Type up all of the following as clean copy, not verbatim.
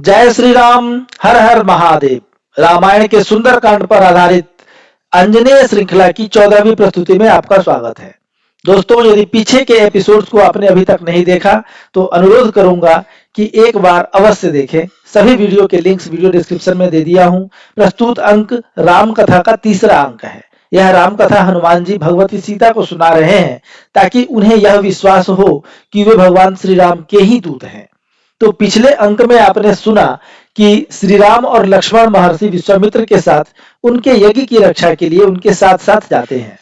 जय श्री राम। हर हर महादेव। रामायण के सुंदर कांड पर आधारित अंजनेय श्रृंखला की 14वीं प्रस्तुति में आपका स्वागत है। दोस्तों, यदि पीछे के एपिसोड्स को आपने अभी तक नहीं देखा तो अनुरोध करूंगा कि एक बार अवश्य देखें। सभी वीडियो के लिंक्स वीडियो डिस्क्रिप्शन में दे दिया हूं। प्रस्तुत अंक राम कथा का तीसरा अंक है। यह राम कथा हनुमान जी भगवती सीता को सुना रहे हैं ताकि उन्हें यह विश्वास हो कि वे भगवान श्री राम के ही दूत हैं। तो पिछले अंक में आपने सुना कि श्री राम और लक्ष्मण महर्षि विश्वामित्र के साथ उनके यज्ञ की रक्षा के लिए उनके साथ साथ जाते हैं।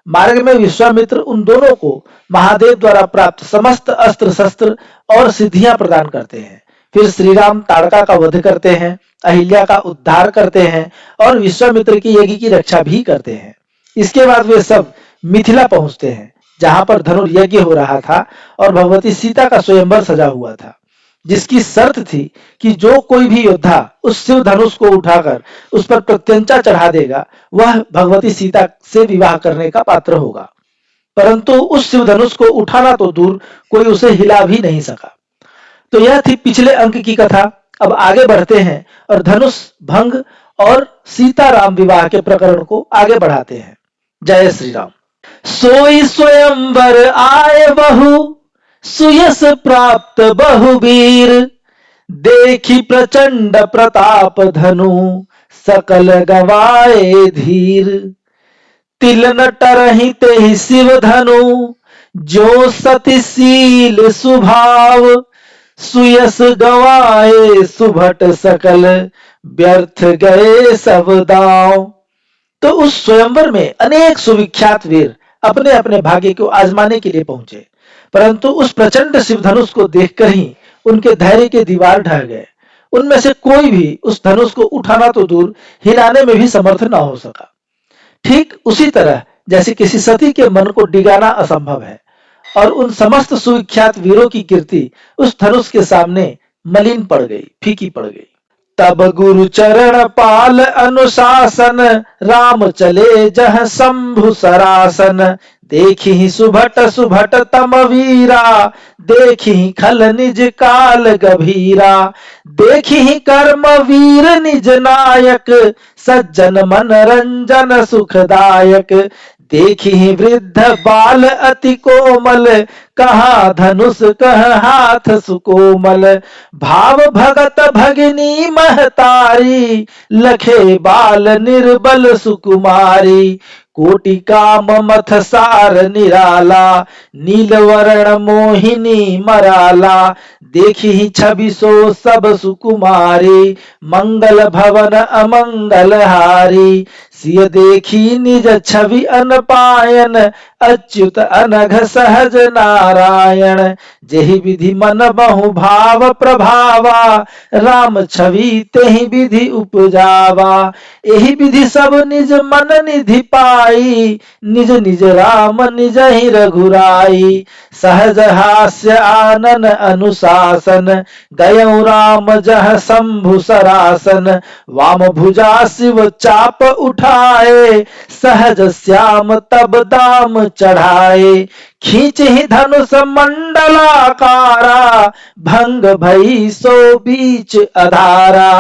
मार्ग में विश्वामित्र उन दोनों को महादेव द्वारा प्राप्त समस्त अस्त्र शस्त्र और सिद्धियां प्रदान करते हैं। फिर श्री राम ताड़का का वध करते हैं, अहिल्या का उद्धार करते हैं और विश्वामित्र के यज्ञ की रक्षा भी करते हैं। इसके बाद वे सब मिथिला पहुंचते हैं, जहां पर धनुर्यज्ञ हो रहा था और भगवती सीता का स्वयंवर सजा हुआ था, जिसकी शर्त थी कि जो कोई भी योद्धा उस शिव धनुष को उठाकर उस पर प्रत्यंचा चढ़ा देगा वह भगवती सीता से विवाह करने का पात्र होगा। परंतु उस शिव धनुष को उठाना तो दूर, कोई उसे हिला भी नहीं सका। तो यह थी पिछले अंक की कथा। अब आगे बढ़ते हैं और धनुष भंग और सीता राम विवाह के प्रकरण को आगे बढ़ाते हैं। जय श्री राम। सोई स्वयंवर आए बहु, सुयस प्राप्त बहुवीर, देखी प्रचंड प्रताप धनु, सकल गवाए धीर। तिल न टरहि तेहि शिव धनु, जो सतिशील सुभाव, सुयस गवाए सुभट सकल, व्यर्थ गए सब दांव। तो उस स्वयंवर में अनेक सुविख्यात वीर अपने अपने भाग्य को आजमाने के लिए पहुंचे, परंतु उस प्रचंड शिव धनुष को देखकर ही उनके धैर्य के दीवार ढह गए। उनमें से कोई भी उस धनुष को उठाना तो दूर, हिलाने में भी समर्थ न हो सका। ठीक उसी तरह जैसे किसी सती के मन को डिगाना असंभव है, और उन समस्त सुविख्यात वीरों की कीर्ति उस धनुष के सामने मलिन पड़ गई, फीकी पड़ गई। तब गुरु चरण पाल अनुशासन, राम चले जह शंभु सरासन। देखी सुभट सुभट तम वीरा, देखी खल निज काल गभीरा। देखी कर्म वीर निज नायक, सज्जन मन रंजन सुखदायक। देखी वृद्ध बाल अति कोमल, कहा धनुष कह हाथ सुकोमल। भाव भगत भगिनी महतारी, लखे बाल निर्बल सुकुमारी। कोटि काम मथ सार निराला, नीलवर्ण मोहिनी मराला। देखी छवि सो सब सुकुमारी, मंगल भवन अमंगल हारी। सिय देखी निज छवि अनपायन, अच्युत अनघ सहज नारायण। जेहि विधि मन बहु भाव प्रभावा, राम छवि तेहि विधि उपजावा। एहि विधि सब निज मन निधि पाई, निज निज राम निज ही रघुराई। सहज हास्य आनन अनुशासन, गयौ राम जह शंभु सरासन। वाम भुजा शिव चाप उठाए, सहज श्याम तब दाम चढ़ाए। खींच ही धनुष मंडलाकारा, भंग भई सो बीच अधारा।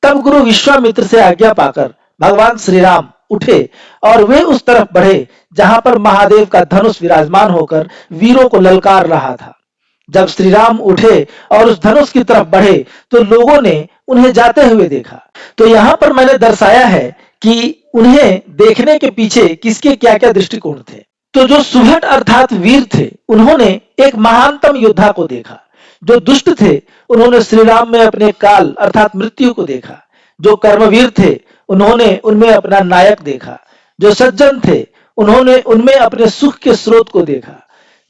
तब गुरु विश्वामित्र से आज्ञा पाकर भगवान श्री राम उठे और वे उस तरफ बढ़े जहां पर महादेव का धनुष विराजमान होकर वीरों को ललकार रहा था। जब श्री राम उठे और उस धनुष की तरफ बढ़े तो लोगों ने उन्हें जाते हुए देखा। तो यहां पर मैंने दर्शाया है कि उन्हें देखने के पीछे किसके क्या क्या दृष्टिकोण थे। तो जो सुभट अर्थात वीर थे, उन्होंने एक महानतम योद्धा को देखा। जो दुष्ट थे, उन्होंने श्री राम में अपने काल अर्थात मृत्यु को देखा। जो कर्मवीर थे, उन्होंने उनमें अपना नायक देखा। जो सज्जन थे, उन्होंने उनमें अपने सुख के स्रोत को देखा।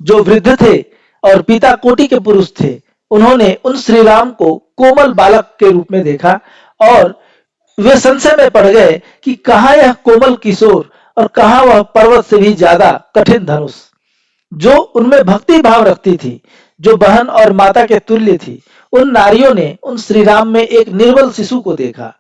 जो वृद्ध थे और पिता कोटि के पुरुष थे, उन्होंने उन श्री राम को कोमल बालक के रूप में देखा और वे संशय में पड़ गए कि कहाँ यह कोमल किशोर और कहाँ वह पर्वत से भी ज्यादा कठिन धनुष। जो उनमें भक्ति भाव रखती थी, जो बहन और माता के तुल्य थी, उन नारियों ने उन श्री राम में एक निर्बल शिशु को देखा।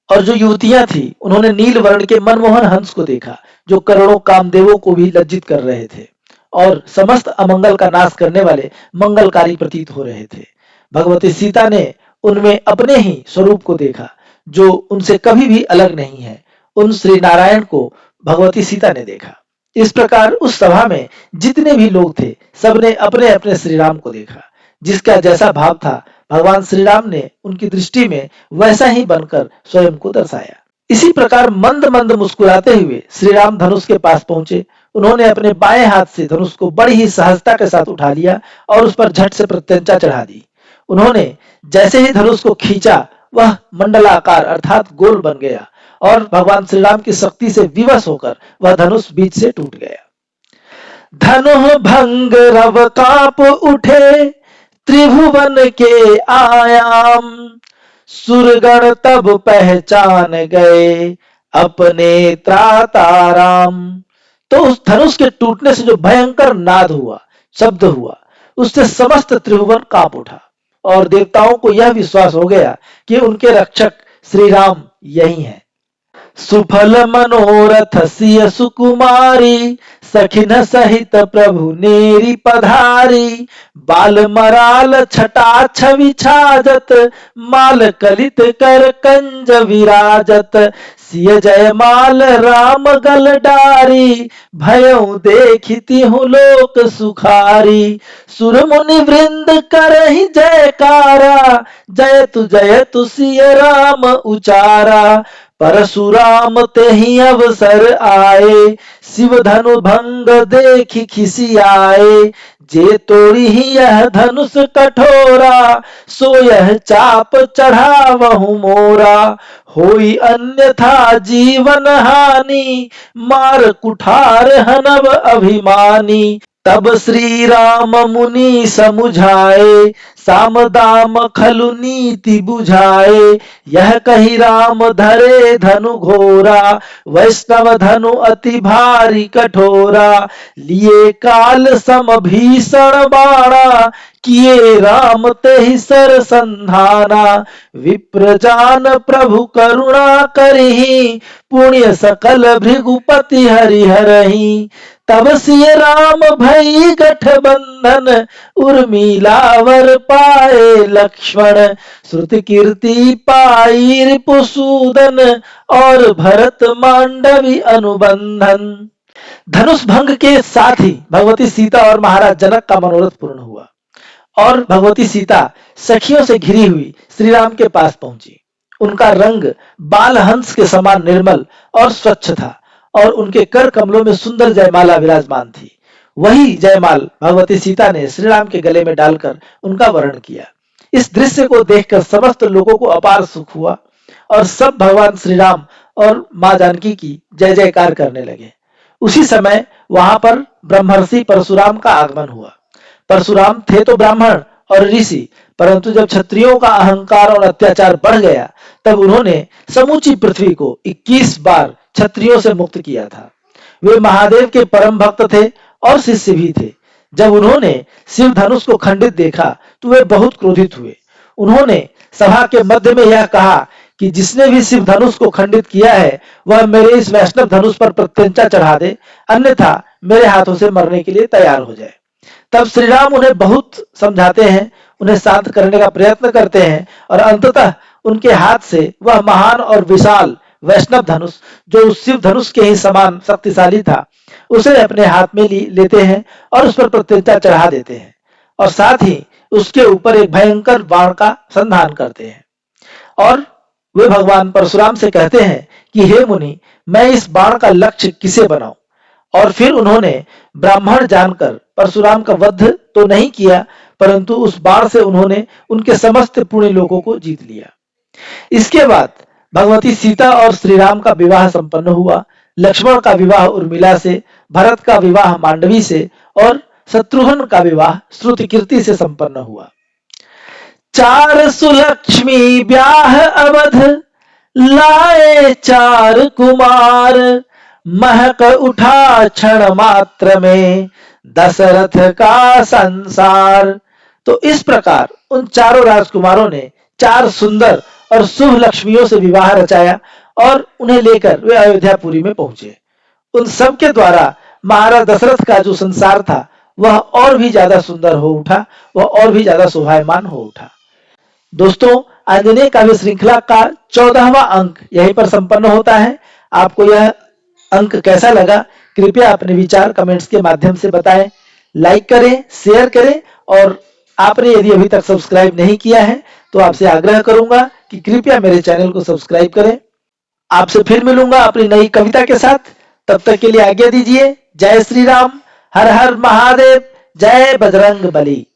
और जो युवतियां थी, उन्होंने नील वर्ण के मनमोहन हंस को देखा, जो करोड़ों कामदेवों को भी लज्जित कर रहे थे और समस्त अमंगल का नाश करने वाले मंगलकारी प्रतीत हो रहे थे। भगवती सीता ने उनमें अपने ही स्वरूप को देखा जो उनसे कभी भी अलग नहीं है। उन श्री नारायण को भगवती सीता ने देखा। इस प्रकार उस सभा में जितने भी लोग थे सबने अपने अपने श्री राम को देखा। जिसका जैसा भाव था भगवान श्री राम ने उनकी दृष्टि में वैसा ही बनकर स्वयं को दर्शाया। इसी प्रकार मंद मंद मुस्कुराते हुए श्री राम धनुष के पास पहुंचे। उन्होंने अपने बाएं हाथ से धनुष को बड़ी ही सहजता के साथ उठा लिया और उस पर झट से प्रत्यंचा चढ़ा दी। उन्होंने जैसे ही धनुष को खींचा वह मंडलाकार अर्थात गोल बन गया और भगवान श्री राम की शक्ति से विवश होकर वह धनुष बीच से टूट गया। धनु भंग रव कांप उठे त्रिभुवन के आयाम, सुरगण तब पहचान गए अपने त्राताराम। तो उस धनुष के टूटने से जो भयंकर नाद हुआ, शब्द हुआ, उससे समस्त त्रिभुवन कांप उठा और देवताओं को यह विश्वास हो गया कि उनके रक्षक श्री राम यही हैं। सुफल मनोरथ सिय सुकुमारी, सखिन सहित प्रभु नेरी पधारी। बाल मराल छटा छवि छाजत, माल कलित कर कंज विराजत। सिय जयमाल राम गल डारी, भयउ देखिति हूँ लोक सुखारी। सुर मुनि वृंद करहि जयकारा, जयतु सिय राम उचारा। परशुराम तेहि अवसर आए, शिव धनु भंग देखि खिसियाए। जे तोड़ी ही यह धनुष कठोरा, सो यह चाप चढ़ावहु मोरा। होई अन्यथा जीवन हानि, मार कुठार हनव अभिमानी। तब श्री राम मुनि समुझाए, साम दाम खलु नीति बुझाए। यह कही राम धरे धनु घोरा, वैष्णव धनु अति भारी कठोरा। लिए काल सम भीषण बाणा, किए राम तेहि सर संधाना। विप्र जान प्रभु करुणा करहि, पुण्य सकल भृगुपति हरिहरहि। तब सिय राम भई गठबंधन, उर्मिलावर पाए लक्ष्मण। श्रुति कीर्ति पाई रिपुसूदन, और भरत मांडवी अनुबंधन। धनुष भंग के साथ ही भगवती सीता और महाराज जनक का मनोरथ पूर्ण हुआ और भगवती सीता सखियों से घिरी हुई श्री राम के पास पहुंची। उनका रंग बाल हंस के समान निर्मल और स्वच्छ था और उनके कर कमलों में सुंदर जयमाला विराजमान थी। वही जयमाल भगवती सीता ने श्री राम के गले में डालकर उनका वरण किया। इस दृश्य को देखकर समस्त लोगों को अपार सुख हुआ और सब भगवान श्री राम और माँ जानकी की जय जयकार करने लगे। उसी समय वहां पर ब्रह्मर्षि परशुराम का आगमन हुआ। परशुराम थे तो ब्राह्मण और ऋषि, परंतु जब क्षत्रियों का अहंकार और अत्याचार बढ़ गया तब उन्होंने समूची पृथ्वी को 21 बार क्षत्रियों से मुक्त किया था। वे महादेव के परम भक्त थे और शिष्य भी थे। जब उन्होंने शिव धनुष को खंडित देखा तो वे बहुत क्रोधित हुए। उन्होंने सभा के मध्य में यह कहा कि जिसने भी शिव धनुष को खंडित किया है वह मेरे इस वैष्णव धनुष पर प्रत्यंचा चढ़ा दे, अन्यथा मेरे हाथों से मरने के लिए तैयार हो जाए। तब श्री राम उन्हें बहुत समझाते हैं, उन्हें शांत करने का प्रयत्न करते हैं और अंततः उनके हाथ से वह महान और विशाल वैष्णव धनुष जो उस शिव धनुष के ही समान शक्तिशाली था उसे अपने हाथ में लेते हैं और उस पर प्रत्यंचा चढ़ा देते हैं और साथ ही उसके ऊपर एक भयंकर बाण का संधान करते हैं। और वे भगवान परशुराम से कहते हैं कि हे मुनि, मैं इस बाण का लक्ष्य किसे बनाऊं। और फिर उन्होंने ब्राह्मण जानकर परशुराम का वध तो नहीं किया, परंतु उस बाण से उन्होंने उनके समस्त पुण्य लोगों को जीत लिया। इसके बाद भगवती सीता और श्री राम का विवाह संपन्न हुआ। लक्ष्मण का विवाह उर्मिला से, भरत का विवाह मांडवी से और शत्रुघ्न का विवाह श्रुतिकीर्ति से संपन्न हुआ। चार सुलक्ष्मी ब्याह अवध, लाए चार कुमार। महक उठा क्षण मात्र में, दशरथ का संसार। तो इस प्रकार उन चारों राजकुमारों ने चार सुंदर और शुभ लक्ष्मियों से विवाह रचाया और उन्हें लेकर वे अयोध्यापुरी में पहुंचे। उन सब के द्वारा महाराज दशरथ का जो संसार था वह और भी ज्यादा सुंदर हो उठा, वह और भी ज्यादा शोभायमान हो उठा। दोस्तों, आंजनेय काव्य श्रृंखला का 14वां अंक यहीं पर संपन्न होता है। आपको यह अंक कैसा लगा, कृपया अपने विचार कमेंट्स के माध्यम से बताएं। लाइक करें, शेयर करें, और आपने यदि अभी तक सब्सक्राइब नहीं किया है तो आपसे आग्रह करूंगा कि कृपया मेरे चैनल को सब्सक्राइब करें। आपसे फिर मिलूंगा अपनी नई कविता के साथ। तब तक के लिए आज्ञा दीजिए। जय श्री राम, हर हर महादेव, जय बजरंग बली।